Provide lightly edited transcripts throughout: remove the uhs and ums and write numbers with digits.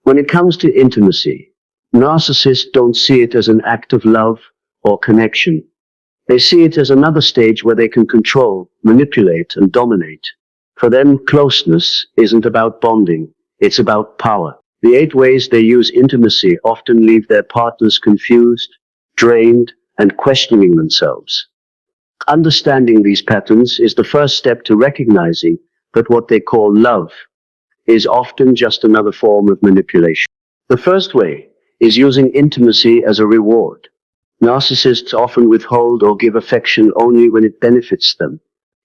When it comes to intimacy, narcissists don't see it as an act of love or connection. They see it as another stage where they can control, manipulate, and dominate. For them, closeness isn't about bonding, it's about power. The 8 ways they use intimacy often leave their partners confused, drained, and questioning themselves. Understanding these patterns is the first step to recognizing that what they call love is often just another form of manipulation. The first way is using intimacy as a reward. Narcissists often withhold or give affection only when it benefits them.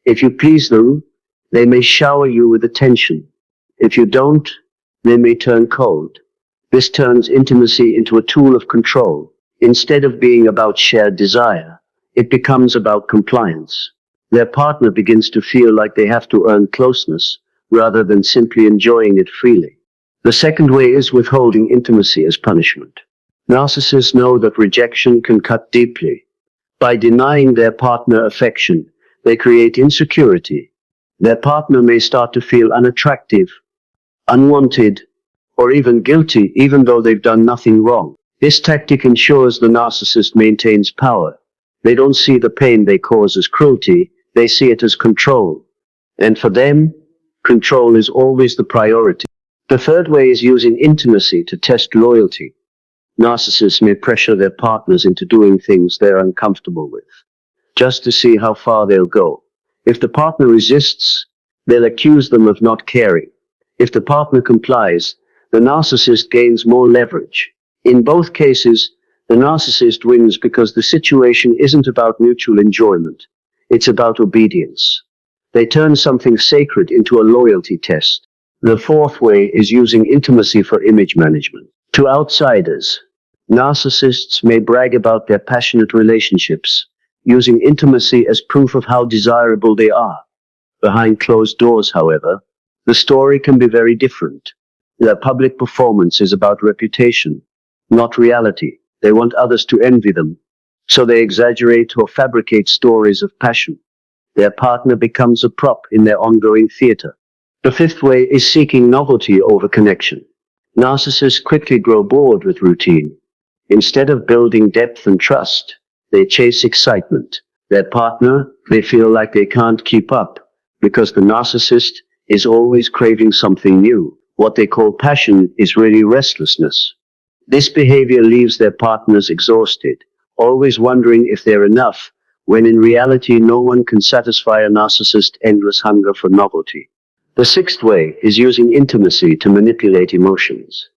If you please them, they may shower you with attention. If you don't, they may turn cold. This turns intimacy into a tool of control. Instead of being about shared desire, it becomes about compliance. Their partner begins to feel like they have to earn closeness rather than simply enjoying it freely. The second way is withholding intimacy as punishment. Narcissists know that rejection can cut deeply. By denying their partner affection, they create insecurity. Their partner may start to feel unattractive, unwanted, or even guilty, even though they've done nothing wrong. This tactic ensures the narcissist maintains power. They don't see the pain they cause as cruelty, they see it as control. And for them, control is always the priority. The third way is using intimacy to test loyalty. Narcissists may pressure their partners into doing things they're uncomfortable with, just to see how far they'll go. If the partner resists, they'll accuse them of not caring. If the partner complies, the narcissist gains more leverage. In both cases, the narcissist wins because the situation isn't about mutual enjoyment. It's about obedience. They turn something sacred into a loyalty test. The fourth way is using intimacy for image management. To outsiders, narcissists may brag about their passionate relationships, using intimacy as proof of how desirable they are. Behind closed doors, however, the story can be very different. Their public performance is about reputation, not reality. They want others to envy them, so they exaggerate or fabricate stories of passion. Their partner becomes a prop in their ongoing theater. The fifth way is seeking novelty over connection. Narcissists quickly grow bored with routine. Instead of building depth and trust, they chase excitement. Their partner may feel like they can't keep up because the narcissist is always craving something new. What they call passion is really restlessness. This behavior leaves their partners exhausted, always wondering if they're enough, when in reality no one can satisfy a narcissist's endless hunger for novelty. The sixth way is using intimacy to manipulate emotions.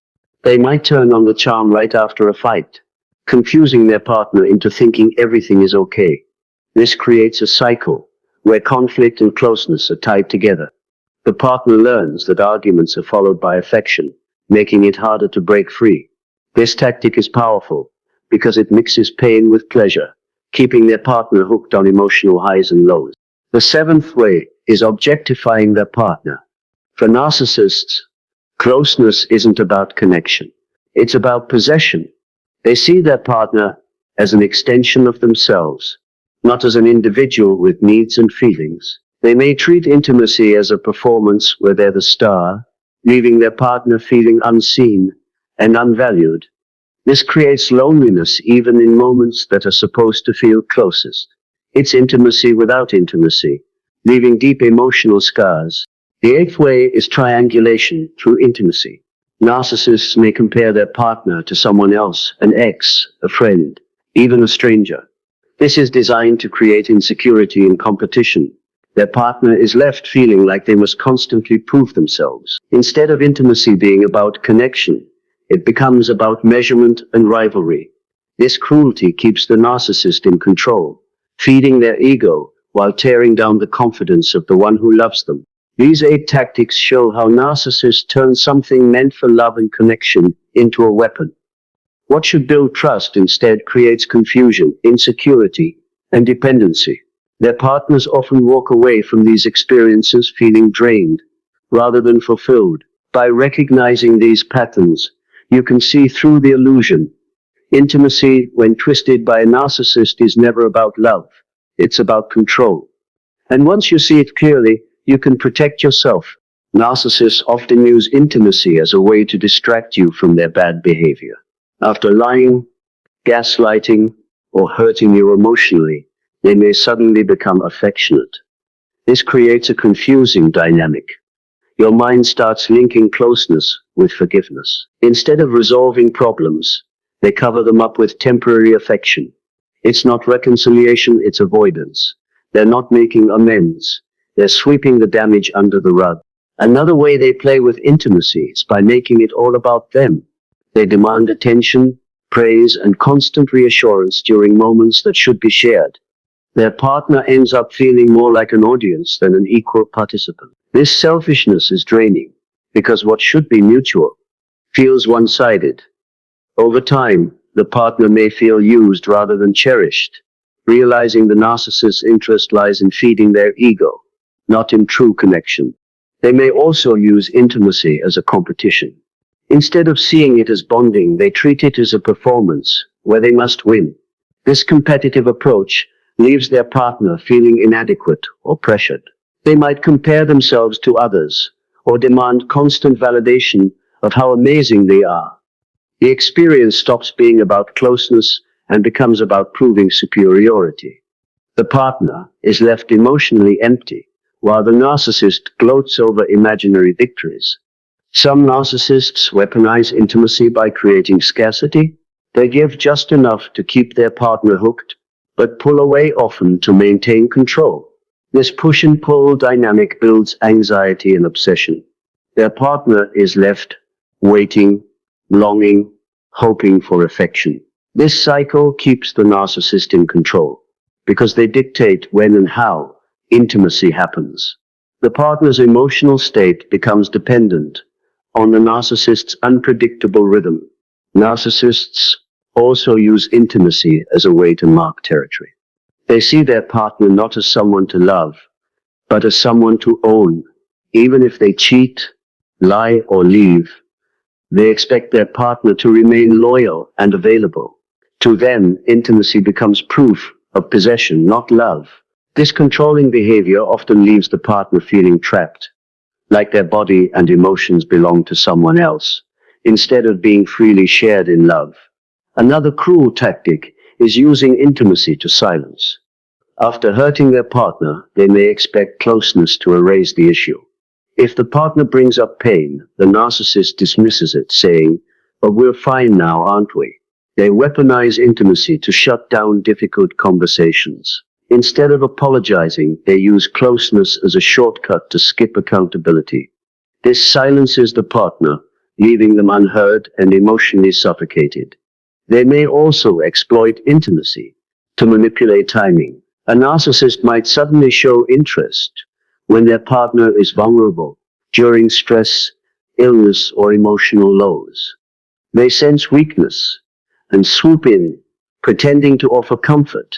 They might turn on the charm right after a fight, confusing their partner into thinking everything is okay. This creates a cycle where conflict and closeness are tied together. The partner learns that arguments are followed by affection, making it harder to break free. This tactic is powerful because it mixes pain with pleasure, keeping their partner hooked on emotional highs and lows. The seventh way is objectifying their partner. For narcissists, closeness isn't about connection. It's about possession. They see their partner as an extension of themselves, not as an individual with needs and feelings. They may treat intimacy as a performance where they're the star, leaving their partner feeling unseen and unvalued. This creates loneliness even in moments that are supposed to feel closest. It's intimacy without intimacy, leaving deep emotional scars. The eighth way is triangulation through intimacy. Narcissists may compare their partner to someone else, an ex, a friend, even a stranger. This is designed to create insecurity and competition. Their partner is left feeling like they must constantly prove themselves. Instead of intimacy being about connection, it becomes about measurement and rivalry. This cruelty keeps the narcissist in control, feeding their ego while tearing down the confidence of the one who loves them. These 8 tactics show how narcissists turn something meant for love and connection into a weapon. What should build trust instead creates confusion, insecurity, and dependency. Their partners often walk away from these experiences feeling drained rather than fulfilled. By recognizing these patterns, you can see through the illusion. Intimacy, when twisted by a narcissist, is never about love. It's about control. And once you see it clearly, you can protect yourself, Narcissists often use intimacy as a way to distract you from their bad behavior. After lying, gaslighting, or hurting you emotionally, they may suddenly become affectionate. This creates a confusing dynamic. Your mind starts linking closeness with forgiveness. Instead of resolving problems, they cover them up with temporary affection. It's not reconciliation, it's avoidance. They're not making amends. They're sweeping the damage under the rug. Another way they play with intimacy is by making it all about them. They demand attention, praise, and constant reassurance during moments that should be shared. Their partner ends up feeling more like an audience than an equal participant. This selfishness is draining, because what should be mutual feels one-sided. Over time, the partner may feel used rather than cherished, realizing the narcissist's interest lies in feeding their ego, not in true connection. They may also use intimacy as a competition. Instead of seeing it as bonding, they treat it as a performance where they must win. This competitive approach leaves their partner feeling inadequate or pressured. They might compare themselves to others or demand constant validation of how amazing they are. The experience stops being about closeness and becomes about proving superiority. The partner is left emotionally empty, while the narcissist gloats over imaginary victories. Some narcissists weaponize intimacy by creating scarcity. They give just enough to keep their partner hooked, but pull away often to maintain control. This push and pull dynamic builds anxiety and obsession. Their partner is left waiting, longing, hoping for affection. This cycle keeps the narcissist in control, because they dictate when and how intimacy happens. The partner's emotional state becomes dependent on the narcissist's unpredictable rhythm. Narcissists also use intimacy as a way to mark territory. They see their partner not as someone to love, but as someone to own. Even if they cheat, lie, or leave, they expect their partner to remain loyal and available. To them, intimacy becomes proof of possession, not love. This controlling behavior often leaves the partner feeling trapped, like their body and emotions belong to someone else, instead of being freely shared in love. Another cruel tactic is using intimacy to silence. After hurting their partner, they may expect closeness to erase the issue. If the partner brings up pain, the narcissist dismisses it, saying, "But we're fine now, aren't we?" They weaponize intimacy to shut down difficult conversations. Instead of apologizing, they use closeness as a shortcut to skip accountability. This silences the partner, leaving them unheard and emotionally suffocated. They may also exploit intimacy to manipulate timing. A narcissist might suddenly show interest when their partner is vulnerable, during stress, illness, or emotional lows. They sense weakness and swoop in, pretending to offer comfort,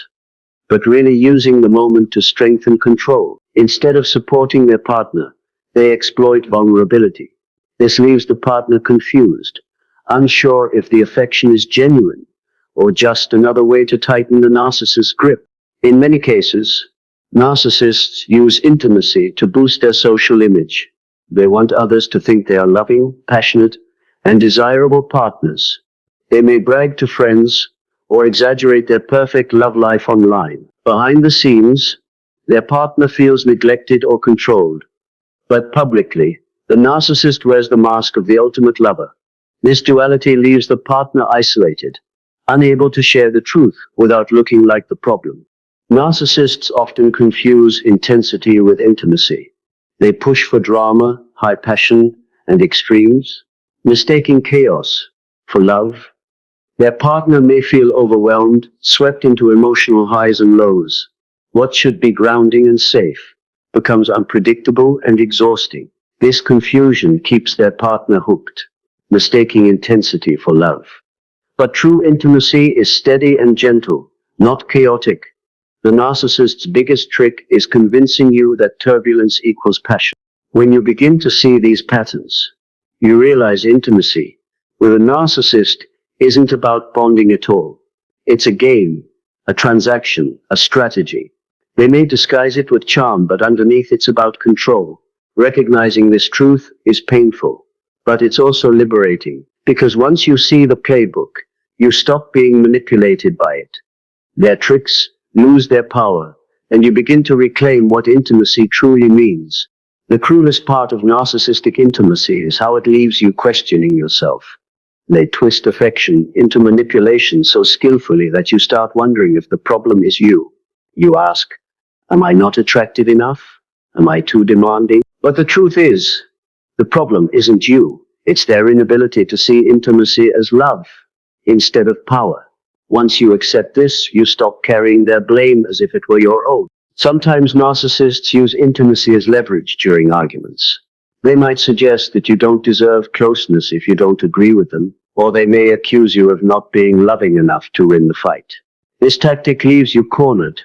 but really using the moment to strengthen control. Instead of supporting their partner, they exploit vulnerability. This leaves the partner confused, unsure if the affection is genuine or just another way to tighten the narcissist's grip. In many cases, narcissists use intimacy to boost their social image. They want others to think they are loving, passionate, and desirable partners. They may brag to friends or exaggerate their perfect love life online. Behind the scenes, their partner feels neglected or controlled. But publicly, the narcissist wears the mask of the ultimate lover. This duality leaves the partner isolated, unable to share the truth without looking like the problem. Narcissists often confuse intensity with intimacy. They push for drama, high passion, and extremes, mistaking chaos for love. Their partner may feel overwhelmed, swept into emotional highs and lows. What should be grounding and safe becomes unpredictable and exhausting. This confusion keeps their partner hooked, mistaking intensity for love. But true intimacy is steady and gentle, not chaotic. The narcissist's biggest trick is convincing you that turbulence equals passion. When you begin to see these patterns, you realize intimacy with a narcissist isn't about bonding at all. It's a game, a transaction, a strategy. They may disguise it with charm, but underneath it's about control, Recognizing this truth is painful, but it's also liberating, because once you see the playbook, you stop being manipulated by it. Their tricks lose their power, and you begin to reclaim what intimacy truly means. The cruelest part of narcissistic intimacy is how it leaves you questioning yourself. They twist affection into manipulation so skillfully that you start wondering if the problem is you. You ask, am I not attractive enough? Am I too demanding? But the truth is, the problem isn't you. It's their inability to see intimacy as love instead of power. Once you accept this, you stop carrying their blame as if it were your own. Sometimes narcissists use intimacy as leverage during arguments. They might suggest that you don't deserve closeness if you don't agree with them, or they may accuse you of not being loving enough to win the fight. This tactic leaves you cornered,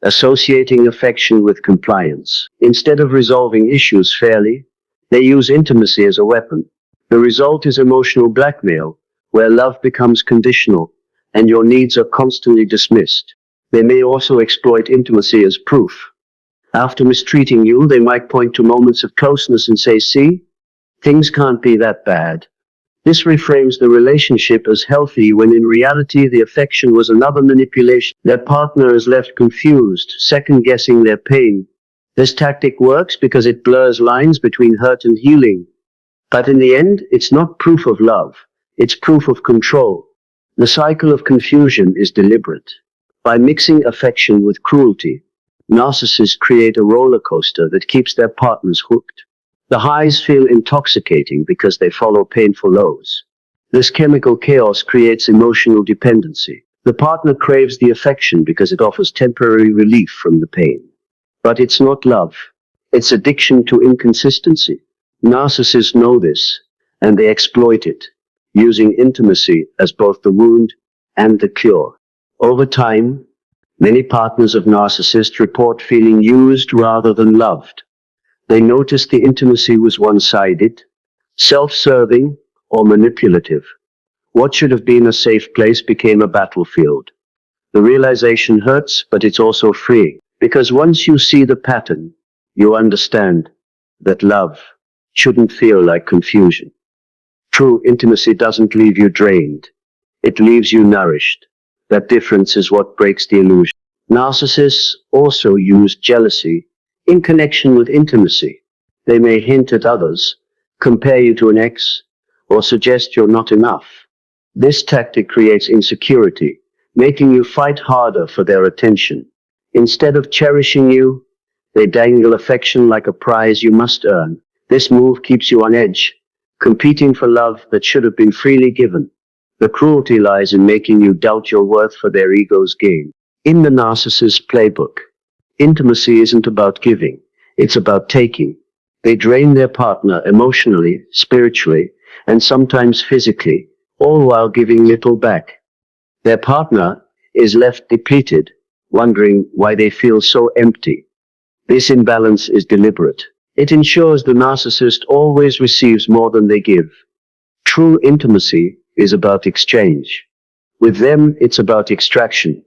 associating affection with compliance. Instead of resolving issues fairly, they use intimacy as a weapon. The result is emotional blackmail, where love becomes conditional, and your needs are constantly dismissed. They may also exploit intimacy as proof. After mistreating you, they might point to moments of closeness and say, see, things can't be that bad. This reframes the relationship as healthy when in reality the affection was another manipulation. Their partner is left confused, second-guessing their pain. This tactic works because it blurs lines between hurt and healing. But in the end, it's not proof of love. It's proof of control. The cycle of confusion is deliberate. By mixing affection with cruelty, narcissists create a roller coaster that keeps their partners hooked. The highs feel intoxicating because they follow painful lows. This chemical chaos creates emotional dependency. The partner craves the affection because it offers temporary relief from the pain. But it's not love. It's addiction to inconsistency. Narcissists know this, and they exploit it, using intimacy as both the wound and the cure. Over time, many partners of narcissists report feeling used rather than loved. They noticed the intimacy was one-sided, self-serving, or manipulative. What should have been a safe place became a battlefield. The realization hurts, but it's also freeing, because once you see the pattern, you understand that love shouldn't feel like confusion. True intimacy doesn't leave you drained. It leaves you nourished. That difference is what breaks the illusion. Narcissists also use jealousy in connection with intimacy. They may hint at others, compare you to an ex, or suggest you're not enough. This tactic creates insecurity, making you fight harder for their attention. Instead of cherishing you, they dangle affection like a prize you must earn. This move keeps you on edge, competing for love that should have been freely given. The cruelty lies in making you doubt your worth for their ego's gain. In the narcissist playbook, intimacy isn't about giving, it's about taking. They drain their partner emotionally, spiritually, and sometimes physically, all while giving little back. Their partner is left depleted, wondering why they feel so empty. This imbalance is deliberate. It ensures the narcissist always receives more than they give. True intimacy is about exchange. With them, it's about extraction.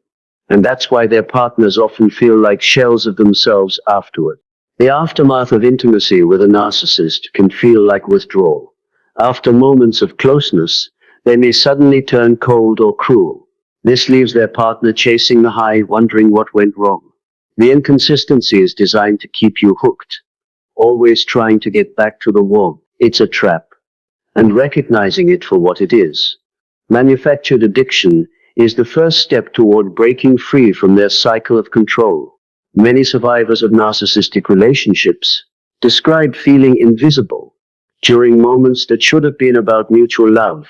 And that's why their partners often feel like shells of themselves afterward. The aftermath of intimacy with a narcissist can feel like withdrawal. After moments of closeness, they may suddenly turn cold or cruel. This leaves their partner chasing the high, wondering what went wrong. The inconsistency is designed to keep you hooked, always trying to get back to the warmth. It's a trap. And recognizing it for what it is. Manufactured addiction is the first step toward breaking free from their cycle of control. Many survivors of narcissistic relationships describe feeling invisible. During moments that should have been about mutual love,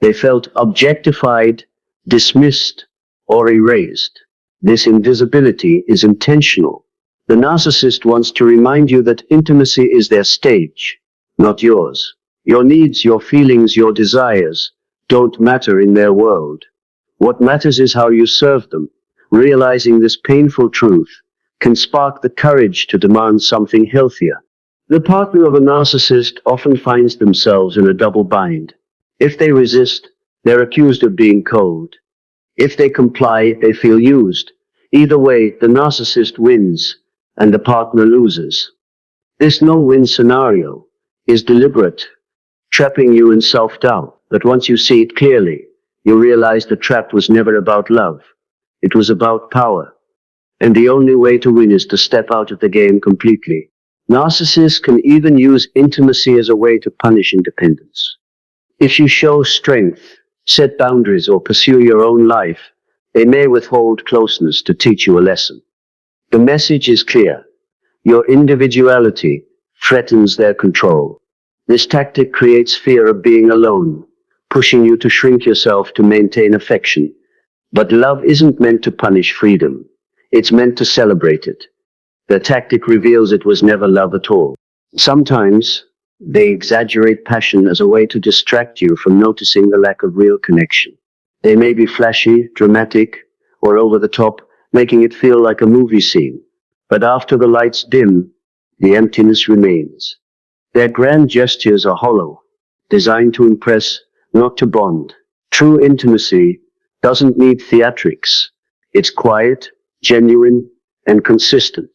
they felt objectified, dismissed, or erased. This invisibility is intentional. The narcissist wants to remind you that intimacy is their stage, not yours. Your needs, your feelings, your desires don't matter in their world. What matters is how you serve them. Realizing this painful truth can spark the courage to demand something healthier. The partner of a narcissist often finds themselves in a double bind. If they resist, they're accused of being cold. If they comply, they feel used. Either way, the narcissist wins and the partner loses. This no-win scenario is deliberate, trapping you in self-doubt. But once you see it clearly, you realize the trap was never about love. It was about power. And the only way to win is to step out of the game completely. Narcissists can even use intimacy as a way to punish independence. If you show strength, set boundaries, or pursue your own life, they may withhold closeness to teach you a lesson. The message is clear. Your individuality threatens their control. This tactic creates fear of being alone, pushing you to shrink yourself to maintain affection. But love isn't meant to punish freedom. It's meant to celebrate it. The tactic reveals it was never love at all. Sometimes, they exaggerate passion as a way to distract you from noticing the lack of real connection. They may be flashy, dramatic, or over the top, making it feel like a movie scene. But after the lights dim, the emptiness remains. Their grand gestures are hollow, designed to impress, not to bond. True intimacy doesn't need theatrics. It's quiet, genuine, and consistent.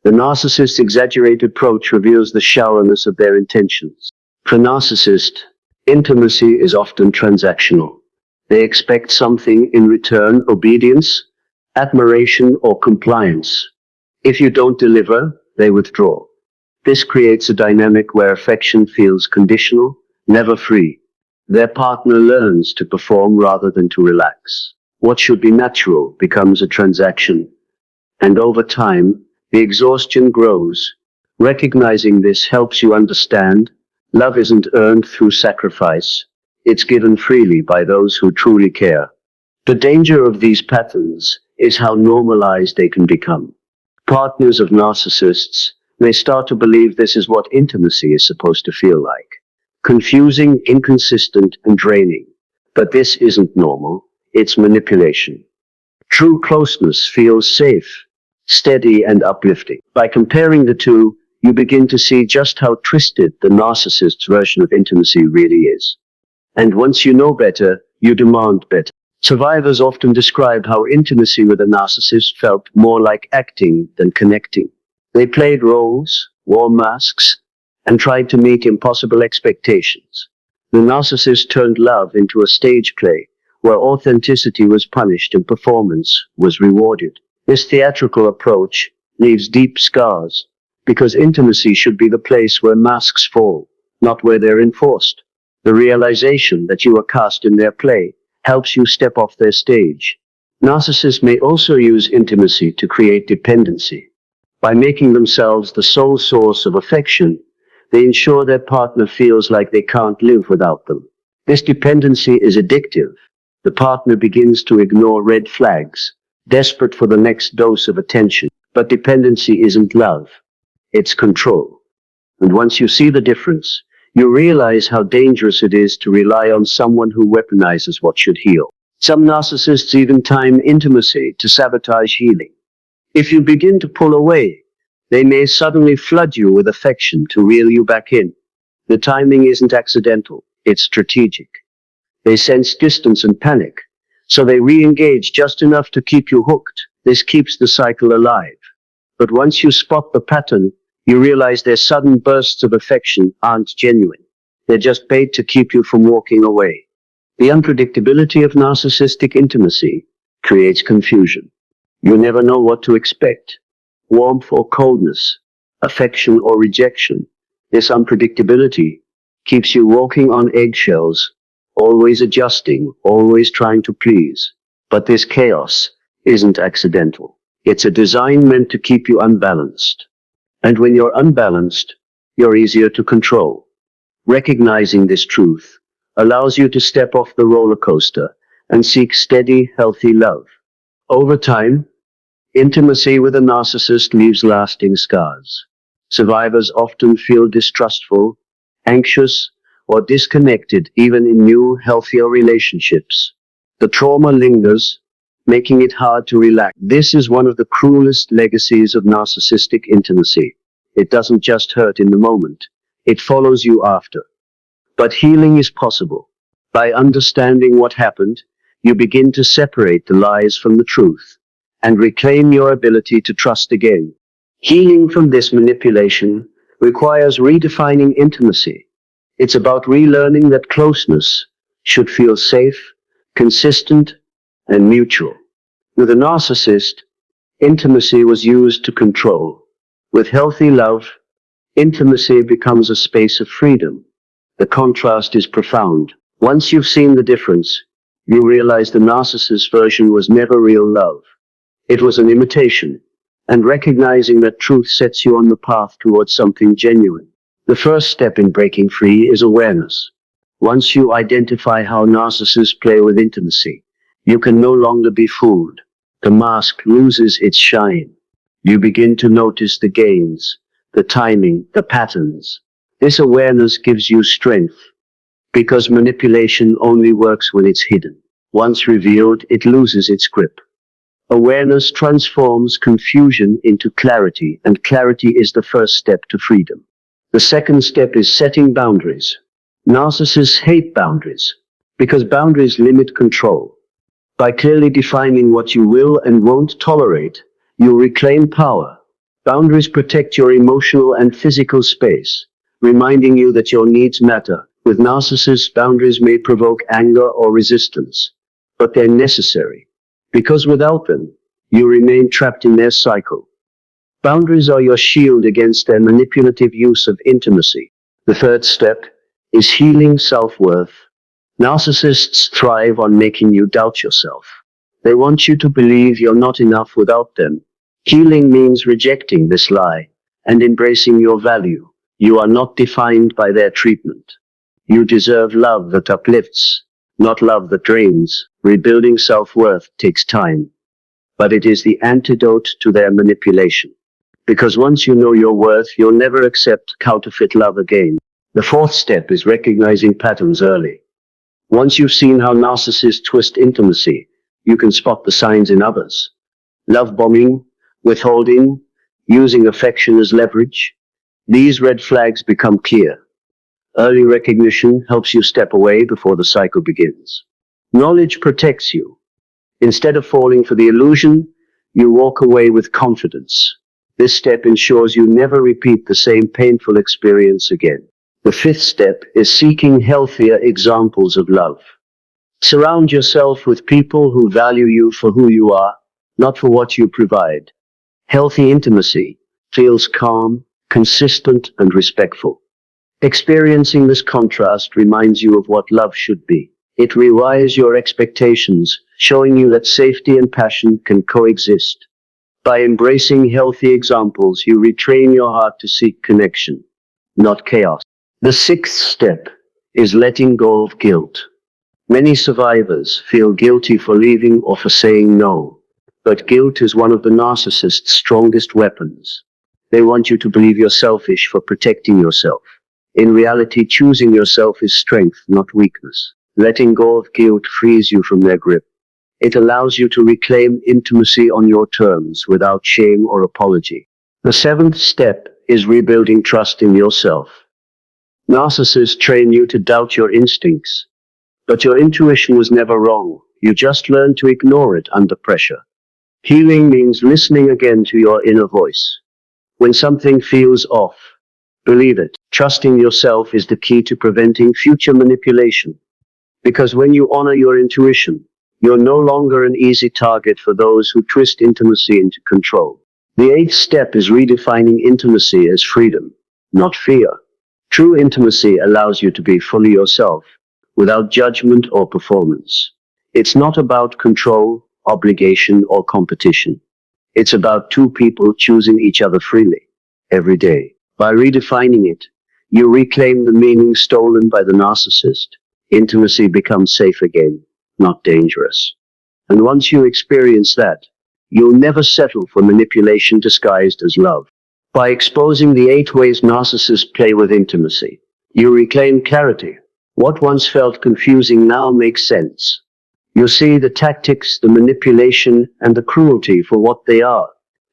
The narcissist's exaggerated approach reveals the shallowness of their intentions. For narcissists, intimacy is often transactional. They expect something in return: obedience, admiration, or compliance. If you don't deliver, they withdraw. This creates a dynamic where affection feels conditional, never free. Their partner learns to perform rather than to relax. What should be natural becomes a transaction. And over time, the exhaustion grows. Recognizing this helps you understand love isn't earned through sacrifice. It's given freely by those who truly care. The danger of these patterns is how normalized they can become. Partners of narcissists may start to believe this is what intimacy is supposed to feel like. Confusing, inconsistent, and draining. But this isn't normal. It's manipulation. True closeness feels safe, steady, and uplifting. By comparing the two, you begin to see just how twisted the narcissist's version of intimacy really is. And once you know better, you demand better. Survivors often describe how intimacy with a narcissist felt more like acting than connecting. They played roles, wore masks, and tried to meet impossible expectations. The narcissist turned love into a stage play where authenticity was punished and performance was rewarded. This theatrical approach leaves deep scars, because intimacy should be the place where masks fall, not where they're enforced. The realization that you are cast in their play helps you step off their stage. Narcissists may also use intimacy to create dependency. By making themselves the sole source of affection, they ensure their partner feels like they can't live without them. This dependency is addictive. The partner begins to ignore red flags, desperate for the next dose of attention. But dependency isn't love. It's control. And once you see the difference, you realize how dangerous it is to rely on someone who weaponizes what should heal. Some narcissists even time intimacy to sabotage healing. If you begin to pull away, they may suddenly flood you with affection to reel you back in. The timing isn't accidental, it's strategic. They sense distance and panic, so they re-engage just enough to keep you hooked. This keeps the cycle alive. But once you spot the pattern, you realize their sudden bursts of affection aren't genuine. They're just paid to keep you from walking away. The unpredictability of narcissistic intimacy creates confusion. You never know what to expect: warmth or coldness, affection or rejection. This unpredictability keeps you walking on eggshells, always adjusting, always trying to please. But this chaos isn't accidental. It's a design meant to keep you unbalanced. And when you're unbalanced, you're easier to control. Recognizing this truth allows you to step off the roller coaster and seek steady, healthy love. Over time, intimacy with a narcissist leaves lasting scars. Survivors often feel distrustful, anxious, or disconnected even in new, healthier relationships. The trauma lingers, making it hard to relax. This is one of the cruelest legacies of narcissistic intimacy. It doesn't just hurt in the moment, it follows you after. But healing is possible. By understanding what happened, you begin to separate the lies from the truth and reclaim your ability to trust again. Healing from this manipulation requires redefining intimacy. It's about relearning that closeness should feel safe, consistent, and mutual. With a narcissist, intimacy was used to control. With healthy love, intimacy becomes a space of freedom. The contrast is profound. Once you've seen the difference, you realize the narcissist version was never real love. It was an imitation. And recognizing that truth sets you on the path towards something genuine. The first step in breaking free is awareness. Once you identify how narcissists play with intimacy, you can no longer be fooled. The mask loses its shine. You begin to notice the gains, the timing, the patterns. This awareness gives you strength, because manipulation only works when it's hidden. Once revealed, it loses its grip. Awareness transforms confusion into clarity, and clarity is the first step to freedom. The second step is setting boundaries. Narcissists hate boundaries, because boundaries limit control. By clearly defining what you will and won't tolerate, you reclaim power. Boundaries protect your emotional and physical space, reminding you that your needs matter. With narcissists, boundaries may provoke anger or resistance, but they're necessary, because without them, you remain trapped in their cycle. Boundaries are your shield against their manipulative use of intimacy. The third step is healing self-worth. Narcissists thrive on making you doubt yourself. They want you to believe you're not enough without them. Healing means rejecting this lie and embracing your value. You are not defined by their treatment. You deserve love that uplifts, not love that drains. Rebuilding self-worth takes time, but it is the antidote to their manipulation. Because once you know your worth, you'll never accept counterfeit love again. The fourth step is recognizing patterns early. Once you've seen how narcissists twist intimacy, you can spot the signs in others. Love bombing, withholding, using affection as leverage. These red flags become clear. Early recognition helps you step away before the cycle begins. Knowledge protects you. Instead of falling for the illusion, you walk away with confidence. This step ensures you never repeat the same painful experience again. The fifth step is seeking healthier examples of love. Surround yourself with people who value you for who you are, not for what you provide. Healthy intimacy feels calm, consistent, and respectful. Experiencing this contrast reminds you of what love should be. It rewires your expectations, showing you that safety and passion can coexist. By embracing healthy examples, you retrain your heart to seek connection, not chaos. The sixth step is letting go of guilt. Many survivors feel guilty for leaving or for saying no, but guilt is one of the narcissist's strongest weapons. They want you to believe you're selfish for protecting yourself. In reality, choosing yourself is strength, not weakness. Letting go of guilt frees you from their grip. It allows you to reclaim intimacy on your terms without shame or apology. The seventh step is rebuilding trust in yourself. Narcissists train you to doubt your instincts, but your intuition was never wrong. You just learned to ignore it under pressure. Healing means listening again to your inner voice. When something feels off, believe it. Trusting yourself is the key to preventing future manipulation. Because when you honor your intuition, you're no longer an easy target for those who twist intimacy into control. The eighth step is redefining intimacy as freedom, not fear. True intimacy allows you to be fully yourself, without judgment or performance. It's not about control, obligation, or competition. It's about two people choosing each other freely, every day. By redefining it, you reclaim the meaning stolen by the narcissist. Intimacy becomes safe again, not dangerous. And once you experience that, you'll never settle for manipulation disguised as love. By exposing the 8 ways narcissists play with intimacy, you reclaim clarity. What once felt confusing now makes sense. You see the tactics, the manipulation, and the cruelty for what they are.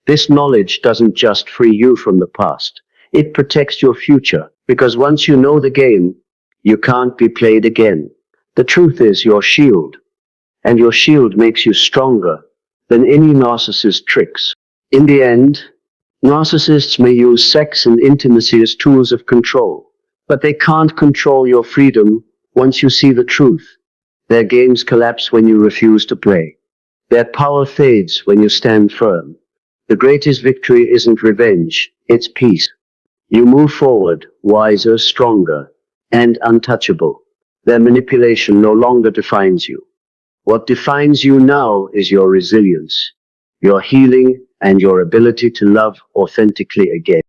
This knowledge doesn't just free you from the past. It protects your future, because once you know the game, you can't be played again. The truth is your shield, and your shield makes you stronger than any narcissist tricks. In the end, Narcissists may use sex and intimacy as tools of control, but they can't control your freedom once you see the truth. Their games collapse when you refuse to play. Their power fades when you stand firm. The greatest victory isn't revenge, it's peace. You move forward, wiser, stronger, and untouchable. Their manipulation no longer defines you. What defines you now is your resilience, your healing, and your ability to love authentically again.